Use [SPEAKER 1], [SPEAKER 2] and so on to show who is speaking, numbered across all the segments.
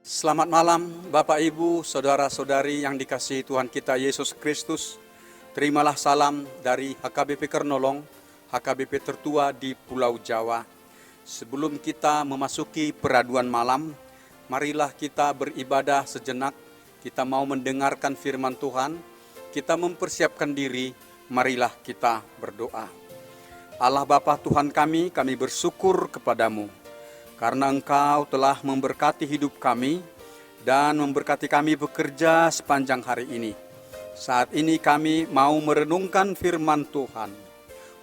[SPEAKER 1] Selamat malam Bapak Ibu, Saudara-saudari yang dikasihi Tuhan kita Yesus Kristus. Terimalah salam dari HKBP Kernolong, HKBP tertua di Pulau Jawa. Sebelum kita memasuki peraduan malam, marilah kita beribadah sejenak. Kita mau mendengarkan firman Tuhan, kita mempersiapkan diri, marilah kita berdoa. Allah Bapa Tuhan kami bersyukur kepadamu, karena Engkau telah memberkati hidup kami dan memberkati kami bekerja sepanjang hari ini. Saat ini kami mau merenungkan firman Tuhan.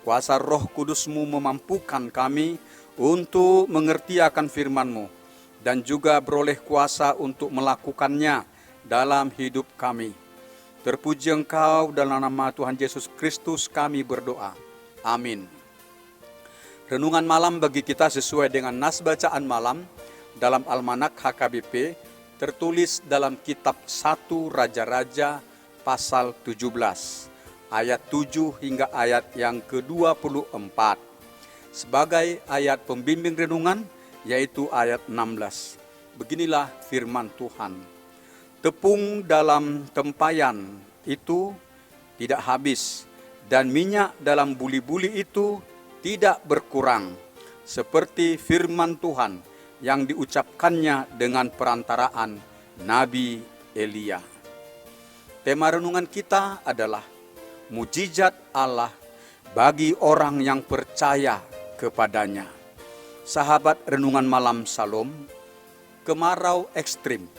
[SPEAKER 1] Kuasa Roh Kudus-Mu memampukan kami untuk mengerti akan firman-Mu dan juga beroleh kuasa untuk melakukannya dalam hidup kami. Terpuji Engkau, dalam nama Tuhan Yesus Kristus kami berdoa. Amin. Renungan malam bagi kita sesuai dengan nas bacaan malam dalam Almanak HKBP tertulis dalam kitab 1 Raja-Raja pasal 17 ayat 7 hingga ayat yang ke-24. Sebagai ayat pembimbing renungan yaitu ayat 16. Beginilah firman Tuhan. Tepung dalam tempayan itu tidak habis dan minyak dalam buli-buli itu tidak berkurang, seperti firman Tuhan yang diucapkannya dengan perantaraan Nabi Elia. Tema renungan kita adalah mujizat Allah bagi orang yang percaya kepadanya. Sahabat renungan malam Salom, kemarau ekstrim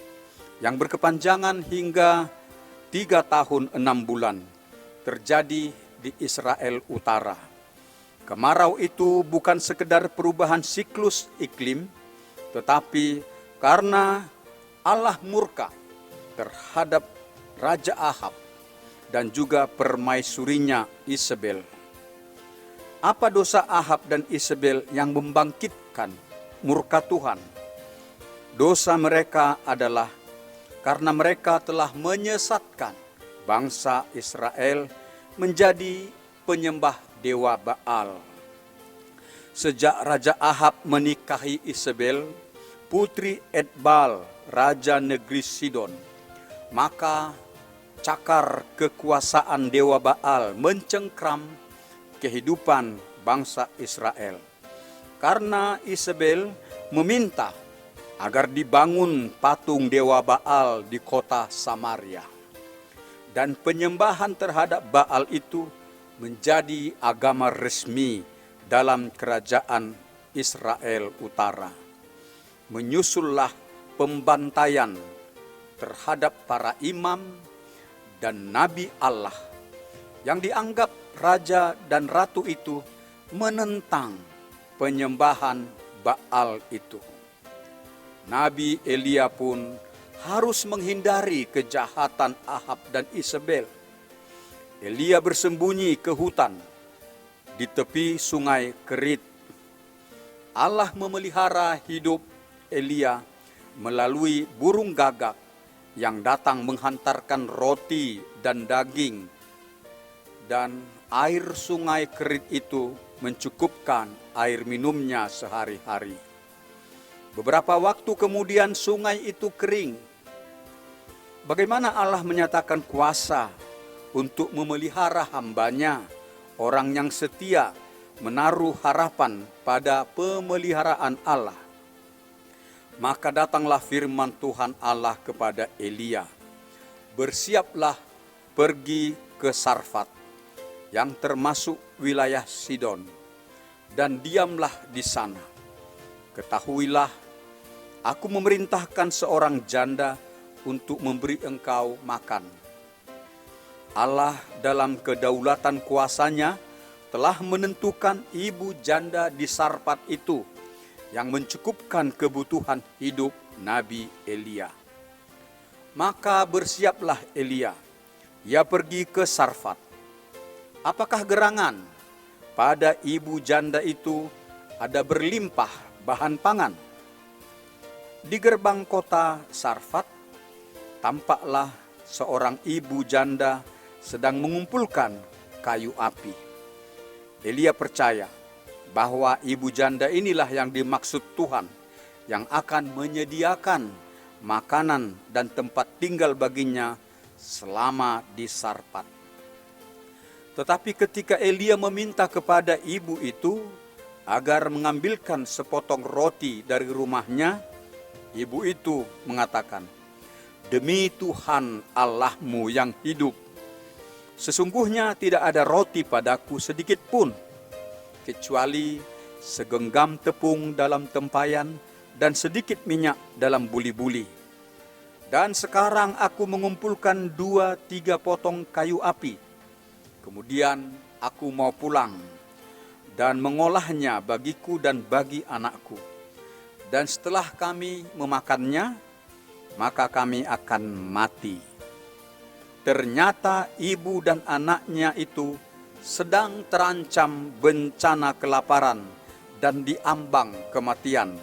[SPEAKER 1] yang berkepanjangan hingga 3 tahun 6 bulan terjadi di Israel Utara. Kemarau itu bukan sekedar perubahan siklus iklim, tetapi karena Allah murka terhadap Raja Ahab dan juga permaisurinya Isabel. Apa dosa Ahab dan Isabel yang membangkitkan murka Tuhan? Dosa mereka adalah karena mereka telah menyesatkan bangsa Israel menjadi penyembah dewa Baal. Sejak Raja Ahab menikahi Isabel, putri Etbal, raja negeri Sidon, maka cakar kekuasaan dewa Baal mencengkram kehidupan bangsa Israel. Karena Isabel meminta agar dibangun patung dewa Baal di kota Samaria. Dan penyembahan terhadap Baal itu menjadi agama resmi dalam kerajaan Israel Utara. Menyusullah pembantaian terhadap para imam dan nabi Allah yang dianggap raja dan ratu itu menentang penyembahan Baal itu. Nabi Elia pun harus menghindari kejahatan Ahab dan Isabel. Elia bersembunyi ke hutan di tepi sungai Kerit. Allah memelihara hidup Elia melalui burung gagak yang datang menghantarkan roti dan daging, dan air sungai Kerit itu mencukupkan air minumnya sehari-hari. Beberapa waktu kemudian sungai itu kering. Bagaimana Allah menyatakan kuasa untuk memelihara hambanya, orang yang setia menaruh harapan pada pemeliharaan Allah. Maka datanglah firman Tuhan Allah kepada Elia, bersiaplah pergi ke Sarfat, yang termasuk wilayah Sidon, dan diamlah di sana. Ketahuilah, aku memerintahkan seorang janda untuk memberi engkau makan. Allah dalam kedaulatan kuasanya telah menentukan ibu janda di Sarfat itu yang mencukupkan kebutuhan hidup Nabi Elia. Maka bersiaplah Elia, ia pergi ke Sarfat. Apakah gerangan? Pada ibu janda itu ada berlimpah bahan pangan. Di gerbang kota Sarfat, tampaklah seorang ibu janda sedang mengumpulkan kayu api. Elia percaya bahwa ibu janda inilah yang dimaksud Tuhan, yang akan menyediakan makanan dan tempat tinggal baginya selama di Sarpat. Tetapi ketika Elia meminta kepada ibu itu agar mengambilkan sepotong roti dari rumahnya, ibu itu mengatakan, "Demi Tuhan Allahmu yang hidup, sesungguhnya tidak ada roti padaku sedikit pun, kecuali segenggam tepung dalam tempayan dan sedikit minyak dalam buli-buli. Dan sekarang aku mengumpulkan 2-3 potong kayu api. Kemudian aku mau pulang dan mengolahnya bagiku dan bagi anakku. Dan setelah kami memakannya, maka kami akan mati." Ternyata ibu dan anaknya itu sedang terancam bencana kelaparan dan diambang kematian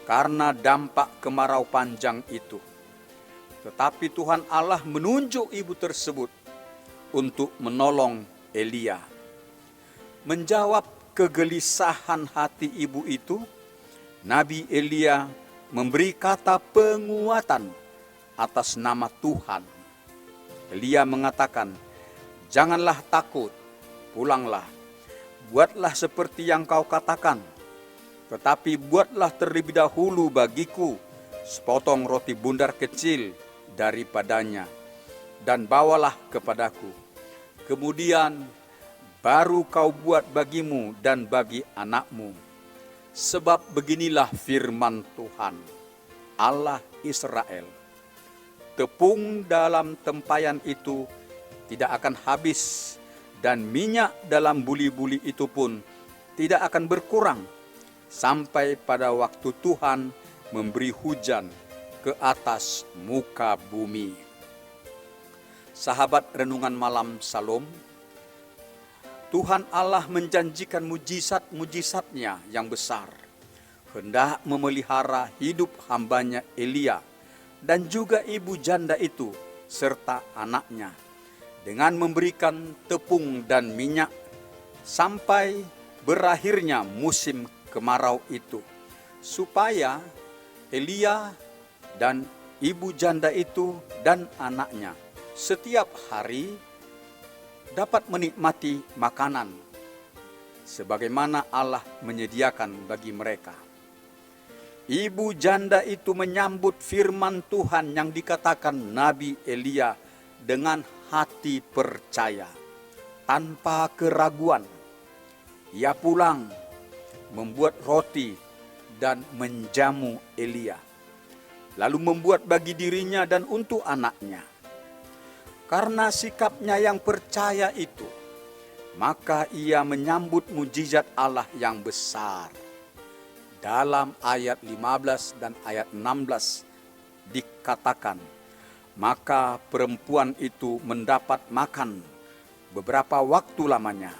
[SPEAKER 1] karena dampak kemarau panjang itu. Tetapi Tuhan Allah menunjuk ibu tersebut untuk menolong Elia. Menjawab kegelisahan hati ibu itu, Nabi Elia memberi kata penguatan atas nama Tuhan. Elia mengatakan, "Janganlah takut, pulanglah. Buatlah seperti yang kau katakan. Tetapi buatlah terlebih dahulu bagiku sepotong roti bundar kecil daripadanya, dan bawalah kepadaku. Kemudian baru kau buat bagimu dan bagi anakmu. Sebab beginilah firman Tuhan, Allah Israel. Tepung dalam tempayan itu tidak akan habis, dan minyak dalam buli-buli itu pun tidak akan berkurang, sampai pada waktu Tuhan memberi hujan ke atas muka bumi." Sahabat Renungan Malam Salom, Tuhan Allah menjanjikan mujizat-mujizatnya yang besar, hendak memelihara hidup hambanya Elia dan juga ibu janda itu serta anaknya, dengan memberikan tepung dan minyak sampai berakhirnya musim kemarau itu, supaya Elia dan ibu janda itu dan anaknya setiap hari dapat menikmati makanan sebagaimana Allah menyediakan bagi mereka. Ibu janda itu menyambut firman Tuhan yang dikatakan Nabi Elia dengan hati percaya, tanpa keraguan. Ia pulang, membuat roti dan menjamu Elia, lalu membuat bagi dirinya dan untuk anaknya. Karena sikapnya yang percaya itu, maka ia menyambut mujizat Allah yang besar. Dalam ayat 15 dan ayat 16 dikatakan, "Maka perempuan itu mendapat makan beberapa waktu lamanya.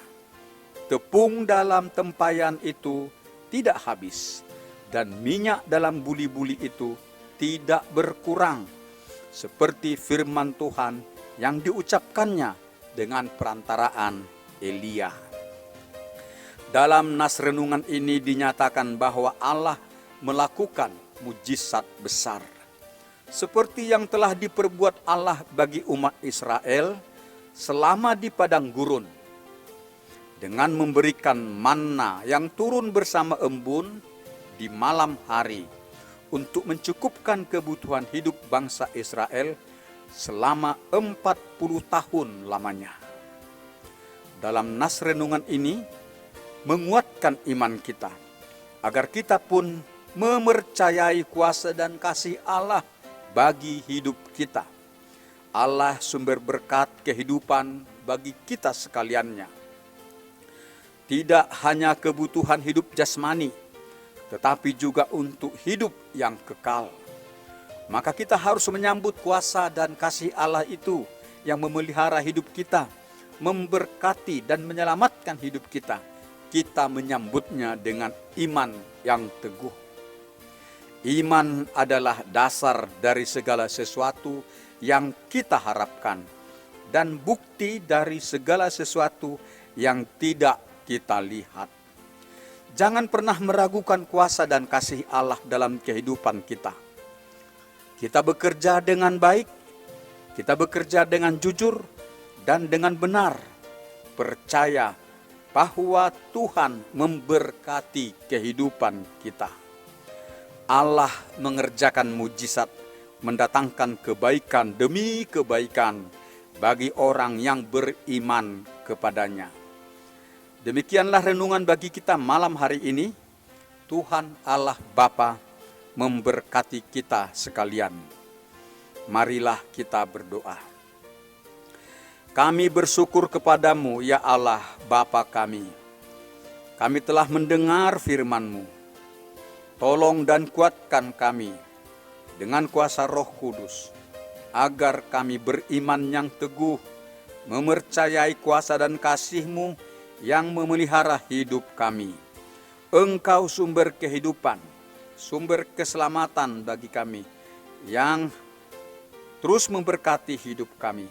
[SPEAKER 1] Tepung dalam tempayan itu tidak habis, dan minyak dalam buli-buli itu tidak berkurang, seperti firman Tuhan yang diucapkannya dengan perantaraan Elia." Dalam nas renungan ini dinyatakan bahwa Allah melakukan mujizat besar, seperti yang telah diperbuat Allah bagi umat Israel selama di padang gurun, dengan memberikan manna yang turun bersama embun di malam hari untuk mencukupkan kebutuhan hidup bangsa Israel selama 40 tahun lamanya. Dalam nas renungan ini menguatkan iman kita, agar kita pun mempercayai kuasa dan kasih Allah bagi hidup kita. Allah sumber berkat kehidupan bagi kita sekaliannya. Tidak hanya kebutuhan hidup jasmani, tetapi juga untuk hidup yang kekal. Maka kita harus menyambut kuasa dan kasih Allah itu yang memelihara hidup kita, memberkati dan menyelamatkan hidup kita. Kita menyambutnya dengan iman yang teguh. Iman adalah dasar dari segala sesuatu yang kita harapkan, dan bukti dari segala sesuatu yang tidak kita lihat. Jangan pernah meragukan kuasa dan kasih Allah dalam kehidupan kita. Kita bekerja dengan baik, kita bekerja dengan jujur dan dengan benar. Percaya bahwa Tuhan memberkati kehidupan kita. Allah mengerjakan mujizat, mendatangkan kebaikan demi kebaikan bagi orang yang beriman kepadanya. Demikianlah renungan bagi kita malam hari ini. Tuhan Allah Bapa memberkati kita sekalian. Marilah kita berdoa. Kami bersyukur kepadamu, ya Allah Bapa kami. Kami telah mendengar firman-Mu. Tolong dan kuatkan kami dengan kuasa Roh Kudus, agar kami beriman yang teguh, mempercayai kuasa dan kasih-Mu yang memelihara hidup kami. Engkau sumber kehidupan, sumber keselamatan bagi kami, yang terus memberkati hidup kami.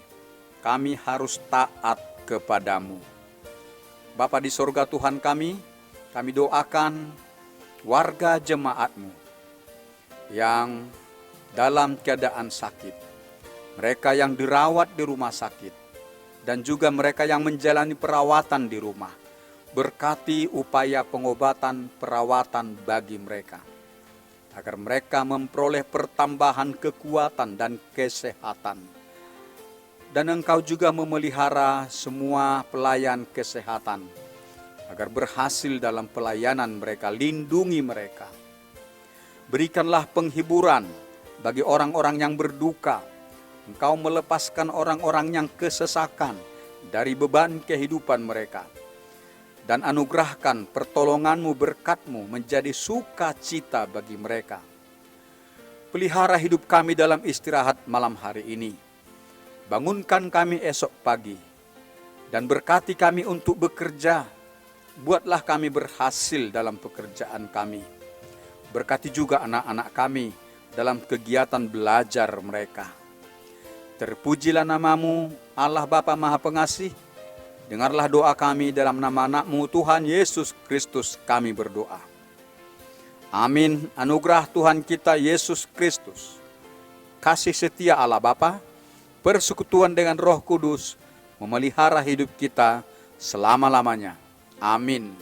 [SPEAKER 1] Kami harus taat kepadamu. Bapa di sorga Tuhan kami doakan warga jemaat-Mu yang dalam keadaan sakit, mereka yang dirawat di rumah sakit, dan juga mereka yang menjalani perawatan di rumah. Berkati upaya pengobatan perawatan bagi mereka, agar mereka memperoleh pertambahan kekuatan dan kesehatan. Dan Engkau juga memelihara semua pelayan kesehatan, agar berhasil dalam pelayanan mereka. Lindungi mereka. Berikanlah penghiburan bagi orang-orang yang berduka. Engkau melepaskan orang-orang yang kesesakan dari beban kehidupan mereka. Dan anugerahkan pertolongan-Mu, berkat-Mu menjadi sukacita bagi mereka. Pelihara hidup kami dalam istirahat malam hari ini. Bangunkan kami esok pagi. Dan berkati kami untuk bekerja. Buatlah kami berhasil dalam pekerjaan kami. Berkati juga anak-anak kami dalam kegiatan belajar mereka. Terpujilah nama-Mu, Allah Bapa Maha Pengasih. Dengarlah doa kami dalam nama anak-Mu Tuhan Yesus Kristus kami berdoa. Amin. Anugerah Tuhan kita Yesus Kristus, kasih setia Allah Bapa, persekutuan dengan Roh Kudus, memelihara hidup kita selama-lamanya. Amin.